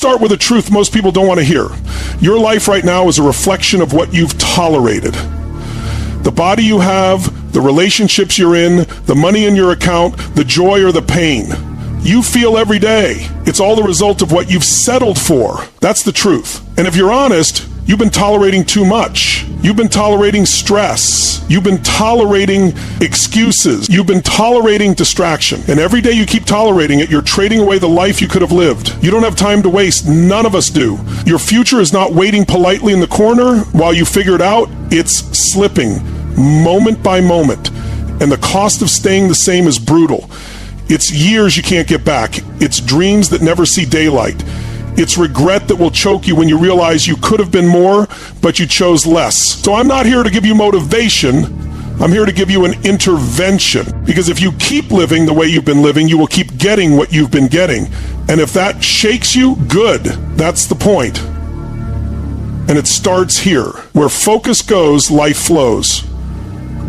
start with a truth most people don't want to hear. Your life right now is a reflection of what you've tolerated. The body you have, the relationships you're in, the money in your account, the joy or the pain you feel every day. It's all the result of what you've settled for. That's the truth. And if you're honest, you've been tolerating too much. You've been tolerating stress. You've been tolerating excuses. You've been tolerating distraction. And every day you keep tolerating it, you're trading away the life you could have lived. You don't have time to waste. None of us do. Your future is not waiting politely in the corner while you figure it out. It's slipping moment by moment. And the cost of staying the same is brutal. It's years you can't get back. It's dreams that never see daylight. It's regret that will choke you when you realize you could have been more, but you chose less. So I'm not here to give you motivation. I'm here to give you an intervention. Because if you keep living the way you've been living, you will keep getting what you've been getting. And if that shakes you, good. That's the point. And it starts here. Where focus goes, life flows.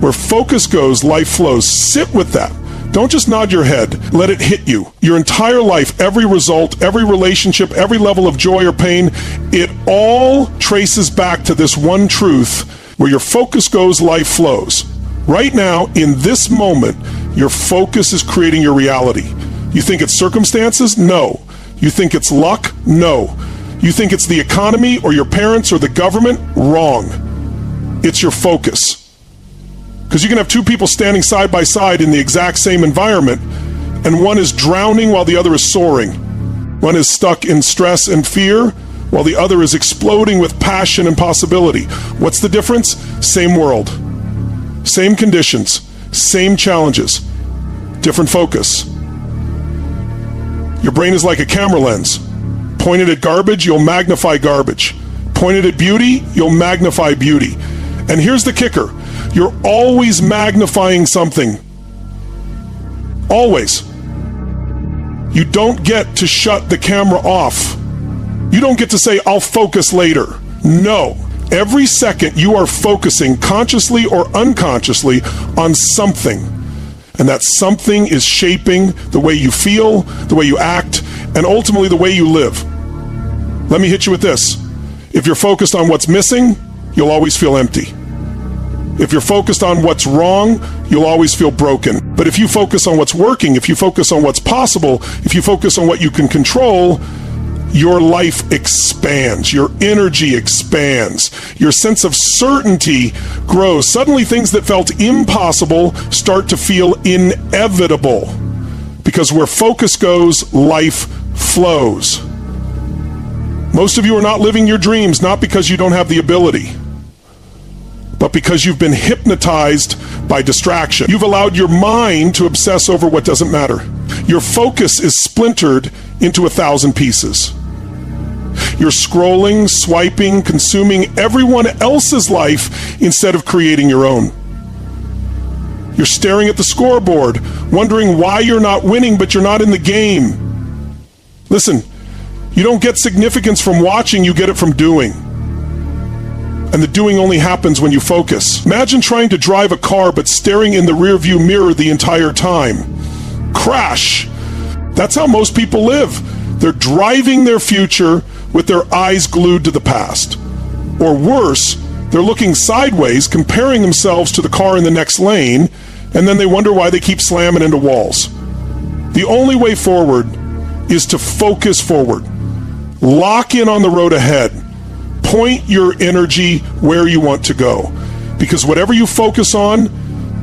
Where focus goes, life flows. Sit with that. Don't just nod your head. Let it hit you. Your entire life, every result, every relationship, every level of joy or pain, it all traces back to this one truth. Where your focus goes, life flows. Right now, in this moment, your focus is creating your reality. You think it's circumstances? No. You think it's luck? No. You think it's the economy or your parents or the government? Wrong. It's your focus. Because you can have two people standing side by side in the exact same environment, and one is drowning while the other is soaring. One is stuck in stress and fear, while the other is exploding with passion and possibility. What's the difference? Same world. Same conditions. Same challenges. Different focus. Your brain is like a camera lens. Pointed at garbage, you'll magnify garbage. Pointed at beauty, you'll magnify beauty. And here's the kicker. You're always magnifying something. Always. You don't get to shut the camera off. You don't get to say, I'll focus later. No. Every second you are focusing consciously or unconsciously on something. And that something is shaping the way you feel, the way you act, and ultimately the way you live. Let me hit you with this. If you're focused on what's missing, you'll always feel empty. If you're focused on what's wrong, you'll always feel broken. But if you focus on what's working, if you focus on what's possible, if you focus on what you can control, your life expands. Your energy expands. Your sense of certainty grows. Suddenly things that felt impossible start to feel inevitable. Because where focus goes, life flows. Most of you are not living your dreams, not because you don't have the ability, but because you've been hypnotized by distraction. You've allowed your mind to obsess over what doesn't matter. Your focus is splintered into 1,000 pieces. You're scrolling, swiping, consuming everyone else's life instead of creating your own. You're staring at the scoreboard, wondering why you're not winning, but you're not in the game. Listen, you don't get significance from watching, you get it from doing. And the doing only happens when you focus. Imagine trying to drive a car but staring in the rearview mirror the entire time. Crash. That's how most people live. They're driving their future with their eyes glued to the past. Or worse, they're looking sideways, comparing themselves to the car in the next lane, and then they wonder why they keep slamming into walls. The only way forward is to focus forward. Lock in on the road ahead. Point your energy where you want to go. Because whatever you focus on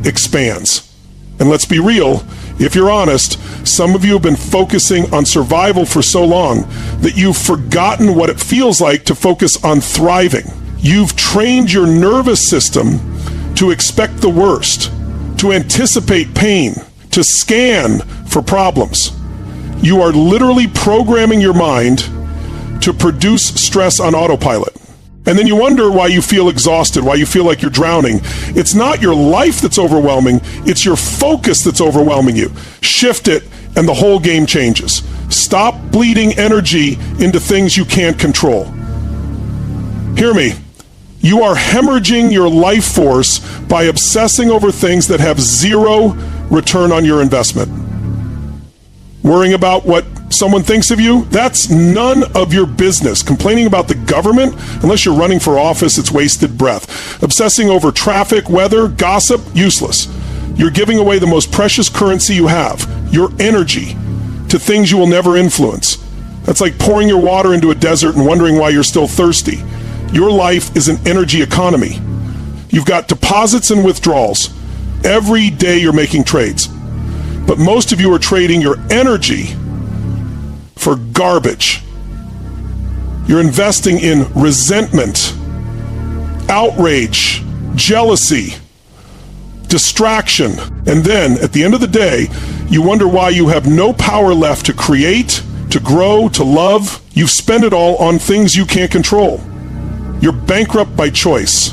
expands. And let's be real, if you're honest, some of you have been focusing on survival for so long that you've forgotten what it feels like to focus on thriving. You've trained your nervous system to expect the worst, to anticipate pain, to scan for problems. You are literally programming your mind to produce stress on autopilot. And then you wonder why you feel exhausted, why you feel like you're drowning. It's not your life that's overwhelming, it's your focus that's overwhelming you. Shift it, and the whole game changes. Stop bleeding energy into things you can't control. Hear me. You are hemorrhaging your life force by obsessing over things that have zero return on your investment. Worrying about what someone thinks of you, that's none of your business. Complaining about the government, unless you're running for office, it's wasted breath. Obsessing over traffic, weather, gossip, useless. You're giving away the most precious currency you have, your energy, to things you will never influence. That's like pouring your water into a desert and wondering why you're still thirsty. Your life is an energy economy. You've got deposits and withdrawals. Every day you're making trades. But most of you are trading your energy for garbage. You're investing in resentment, outrage, jealousy, distraction. And then, at the end of the day, you wonder why you have no power left to create, to grow, to love. You've spent it all on things you can't control. You're bankrupt by choice.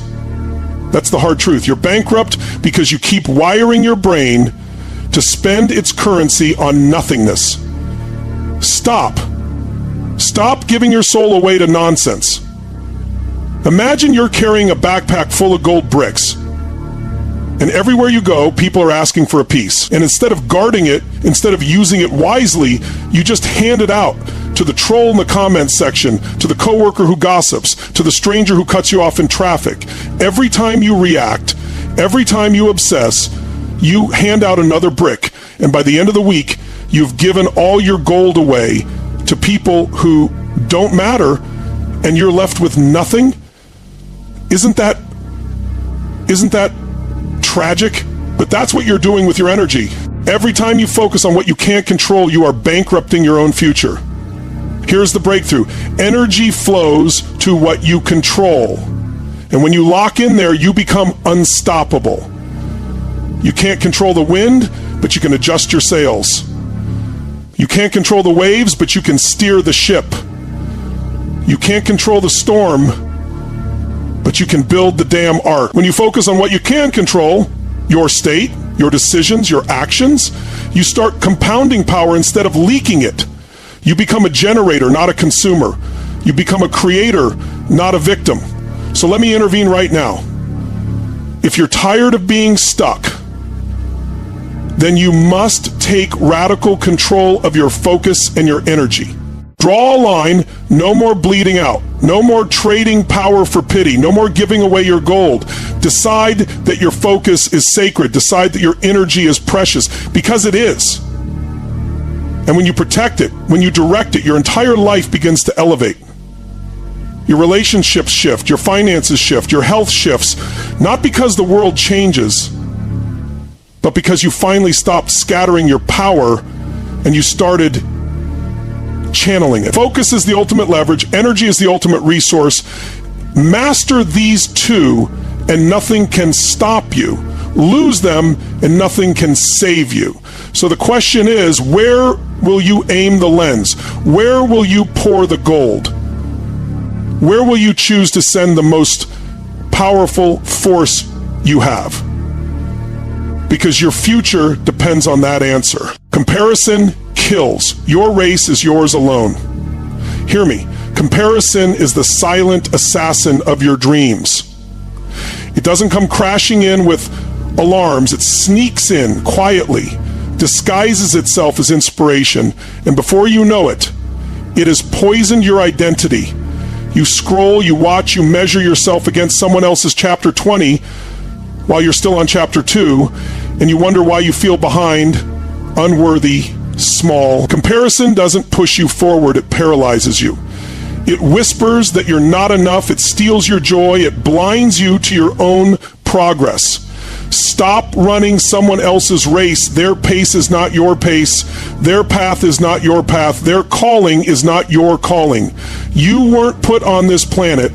That's the hard truth. You're bankrupt because you keep wiring your brain to spend its currency on nothingness. Stop. Stop giving your soul away to nonsense. Imagine you're carrying a backpack full of gold bricks, and everywhere you go, people are asking for a piece. And instead of guarding it, instead of using it wisely, you just hand it out to the troll in the comments section, to the coworker who gossips, to the stranger who cuts you off in traffic. Every time you react, every time you obsess, you hand out another brick. And by the end of the week, you've given all your gold away to people who don't matter, and you're left with nothing. Isn't that tragic? But that's what you're doing with your energy. Every time you focus on what you can't control, you are bankrupting your own future. Here's the breakthrough. Energy flows to what you control. And when you lock in there, you become unstoppable. You can't control the wind, but you can adjust your sails. You can't control the waves, but you can steer the ship. You can't control the storm, but you can build the damn ark. When you focus on what you can control, your state, your decisions, your actions, you start compounding power instead of leaking it. You become a generator, not a consumer. You become a creator, not a victim. So let me intervene right now. If you're tired of being stuck, then you must take radical control of your focus and your energy. Draw a line, no more bleeding out, no more trading power for pity, no more giving away your gold. Decide that your focus is sacred. Decide that your energy is precious, because it is. And when you protect it, when you direct it, your entire life begins to elevate. Your relationships shift, your finances shift, your health shifts, not because the world changes, but because you finally stopped scattering your power and you started channeling it. Focus is the ultimate leverage. Energy is the ultimate resource. Master these two and nothing can stop you. Lose them and nothing can save you. So the question is, where will you aim the lens? Where will you pour the gold? Where will you choose to send the most powerful force you have? Because your future depends on that answer. Comparison kills. Your race is yours alone. Hear me. Comparison is the silent assassin of your dreams. It doesn't come crashing in with alarms. It sneaks in quietly, disguises itself as inspiration, and before you know it, it has poisoned your identity. You scroll, you watch, you measure yourself against someone else's chapter 20 while you're still on chapter 2, and you wonder why you feel behind, unworthy, small. Comparison doesn't push you forward, it paralyzes you. It whispers that you're not enough, it steals your joy, it blinds you to your own progress. Stop running someone else's race. Their pace is not your pace. Their path is not your path. Their calling is not your calling. You weren't put on this planet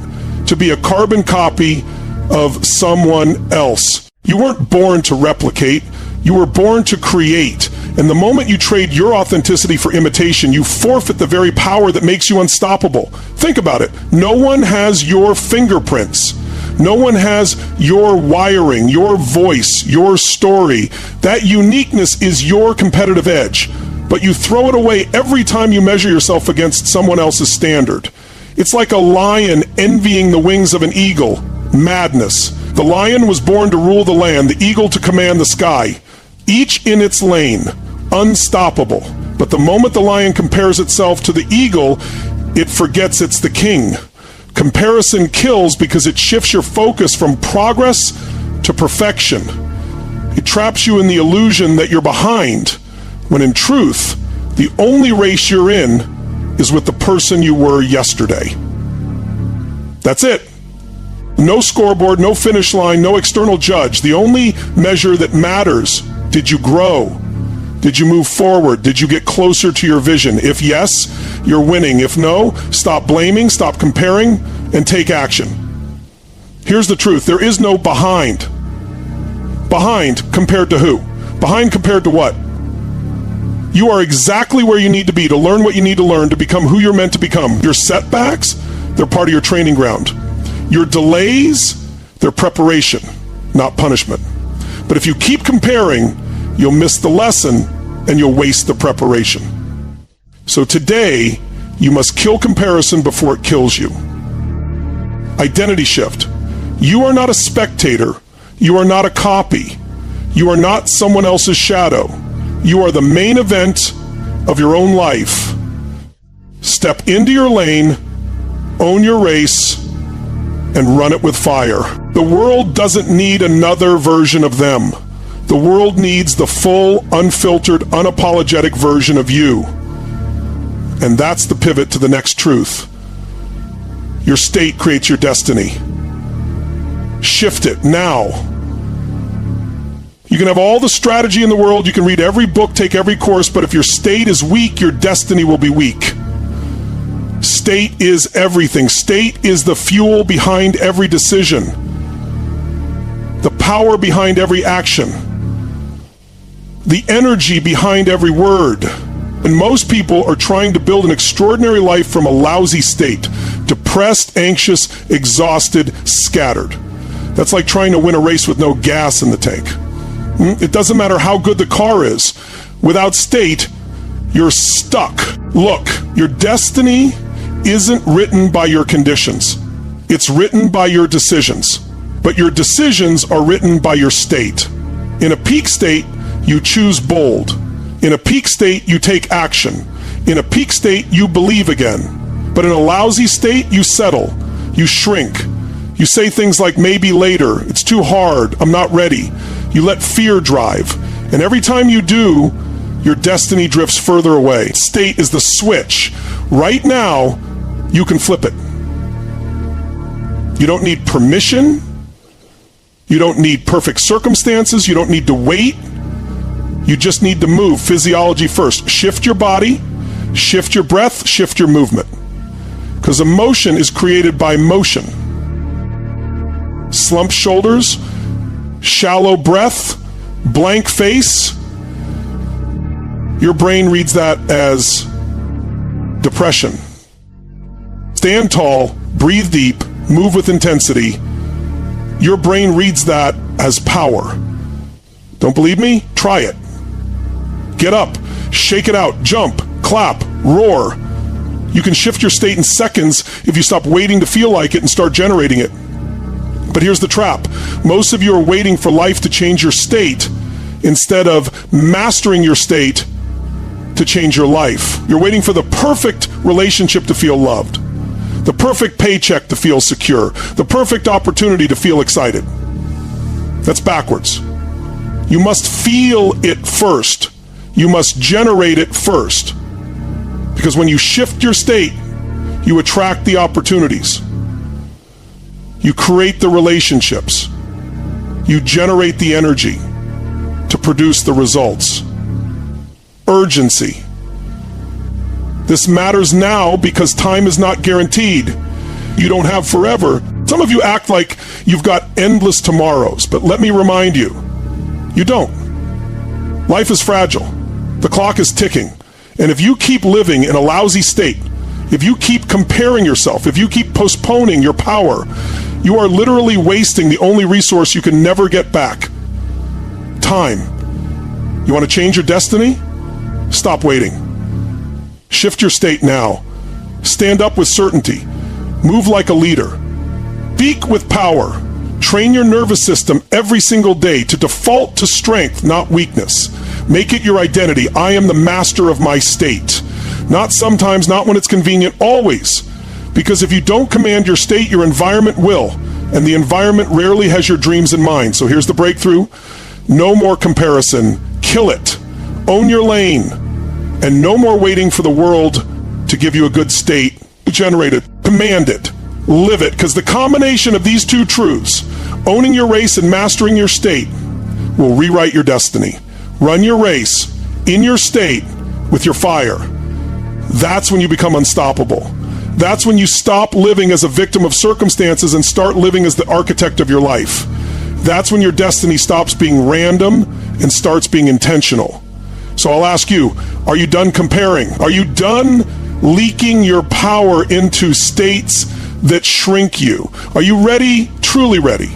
to be a carbon copy of someone else. You weren't born to replicate. You were born to create. And the moment you trade your authenticity for imitation, you forfeit the very power that makes you unstoppable. Think about it. No one has your fingerprints. No one has your wiring, your voice, your story. That uniqueness is your competitive edge. But you throw it away every time you measure yourself against someone else's standard. It's like a lion envying the wings of an eagle. Madness. The lion was born to rule the land, the eagle to command the sky. Each in its lane, unstoppable. But the moment the lion compares itself to the eagle, it forgets it's the king. Comparison kills because it shifts your focus from progress to perfection. It traps you in the illusion that you're behind, when in truth, the only race you're in is with the person you were yesterday. That's it. No scoreboard, no finish line, no external judge. The only measure that matters: did you grow? Did you move forward? Did you get closer to your vision? If yes, you're winning. If no, stop blaming, stop comparing, and take action. Here's the truth. There is no behind. Behind compared to who? Behind compared to what? You are exactly where you need to be to learn what you need to learn to become who you're meant to become. Your setbacks, they're part of your training ground. Your delays, they're preparation, not punishment. But if you keep comparing, you'll miss the lesson and you'll waste the preparation. So today, you must kill comparison before it kills you. Identity shift. You are not a spectator. You are not a copy. You are not someone else's shadow. You are the main event of your own life. Step into your lane, own your race, and run it with fire. The world doesn't need another version of them. The world needs the full, unfiltered, unapologetic version of you. And that's the pivot to the next truth. Your state creates your destiny. Shift it now. You can have all the strategy in the world, you can read every book, take every course, but if your state is weak, your destiny will be weak. State is everything. State is the fuel behind every decision, the power behind every action, the energy behind every word. And most people are trying to build an extraordinary life from a lousy state. Depressed, anxious, exhausted, scattered. That's like trying to win a race with no gas in the tank. It doesn't matter how good the car is. Without state, you're stuck. Look, your destiny isn't written by your conditions. It's written by your decisions. But your decisions are written by your state. In a peak state, you choose bold. In a peak state, you take action. In a peak state, you believe again. But in a lousy state, you settle. You shrink. You say things like, maybe later, it's too hard, I'm not ready. You let fear drive. And every time you do, your destiny drifts further away. State is the switch. Right now, you can flip it. You don't need permission. You don't need perfect circumstances. You don't need to wait. You just need to move. Physiology first. Shift your body, shift your breath, shift your movement. Because emotion is created by motion. Slumped shoulders, shallow breath, blank face. Your brain reads that as depression. Stand tall, breathe deep, move with intensity. Your brain reads that as power. Don't believe me? Try it. Get up, shake it out, jump, clap, roar. You can shift your state in seconds if you stop waiting to feel like it and start generating it. But here's the trap. Most of you are waiting for life to change your state instead of mastering your state to change your life. You're waiting for the perfect relationship to feel loved, the perfect paycheck to feel secure, the perfect opportunity to feel excited. That's backwards. You must feel it first. You must generate it first. Because when you shift your state, you attract the opportunities. You create the relationships. You generate the energy to produce the results. Urgency. This matters now because time is not guaranteed. You don't have forever. Some of you act like you've got endless tomorrows, but let me remind you, you don't. Life is fragile. The clock is ticking. And if you keep living in a lousy state, if you keep comparing yourself, if you keep postponing your power, you are literally wasting the only resource you can never get back. Time. You want to change your destiny? Stop waiting. Shift your state now. Stand up with certainty. Move like a leader. Speak with power. Train your nervous system every single day to default to strength, not weakness. Make it your identity. I am the master of my state. Not sometimes, not when it's convenient, always. Because if you don't command your state, your environment will. And the environment rarely has your dreams in mind. So here's the breakthrough. No more comparison. Kill it. Own your lane. And no more waiting for the world to give you a good state. Generate it. Command it. Live it. Because the combination of these two truths, owning your race and mastering your state, will rewrite your destiny. Run your race in your state with your fire. That's when you become unstoppable. That's when you stop living as a victim of circumstances and start living as the architect of your life. That's when your destiny stops being random and starts being intentional. So I'll ask you, are you done comparing? Are you done leaking your power into states that shrink you? Are you ready, truly ready,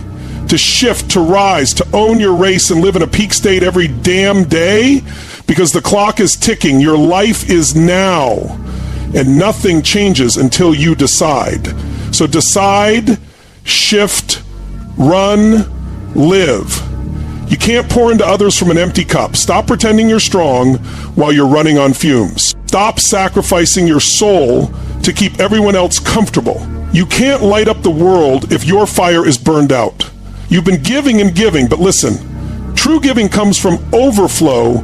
to shift, to rise, to own your race and live in a peak state every damn day? Because the clock is ticking. Your life is now. And nothing changes until you decide. So decide, shift, run, live. You can't pour into others from an empty cup. Stop pretending you're strong while you're running on fumes. Stop sacrificing your soul to keep everyone else comfortable. You can't light up the world if your fire is burned out. You've been giving and giving, but listen, true giving comes from overflow,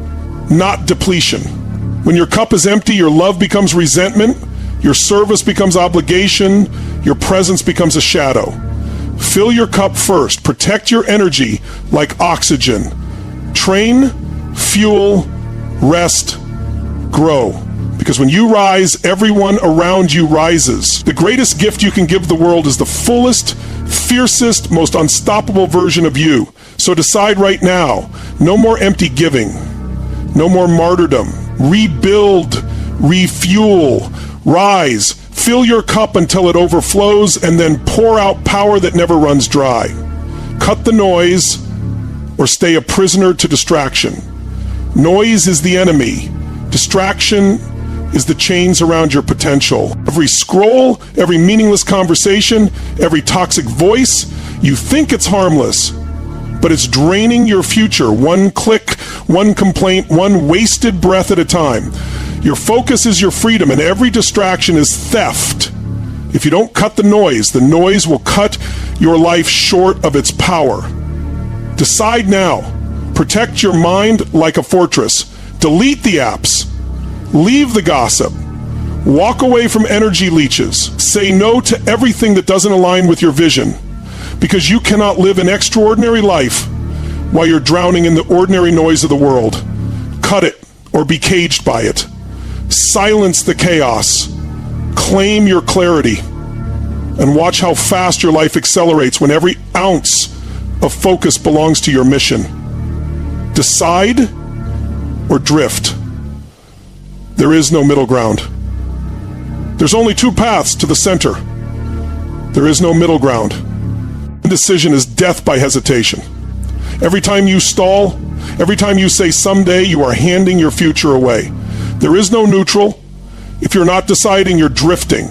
not depletion. When your cup is empty, your love becomes resentment, your service becomes obligation, your presence becomes a shadow. Fill your cup first. Protect your energy like oxygen. Train, fuel, rest, grow. Because when you rise, everyone around you rises. The greatest gift you can give the world is the fullest, fiercest, most unstoppable version of you. So decide right now, no more empty giving, no more martyrdom. Rebuild, refuel, rise, fill your cup until it overflows, and then pour out power that never runs dry. Cut the noise or stay a prisoner to distraction. Noise is the enemy. Distraction is the chains around your potential. Every scroll, every meaningless conversation, every toxic voice, you think it's harmless, but it's draining your future. One click, one complaint, one wasted breath at a time. Your focus is your freedom, and every distraction is theft. If you don't cut the noise will cut your life short of its power. Decide now. Protect your mind like a fortress. Delete the apps. Leave the gossip. Walk away from energy leeches. Say no to everything that doesn't align with your vision. Because you cannot live an extraordinary life while you're drowning in the ordinary noise of the world. Cut it or be caged by it. Silence the chaos. Claim your clarity. And watch how fast your life accelerates when every ounce of focus belongs to your mission. Decide or drift. There is no middle ground. There's only two paths to the center. There is no middle ground. Indecision is death by hesitation. Every time you stall, every time you say someday, you are handing your future away. There is no neutral. If you're not deciding, you're drifting.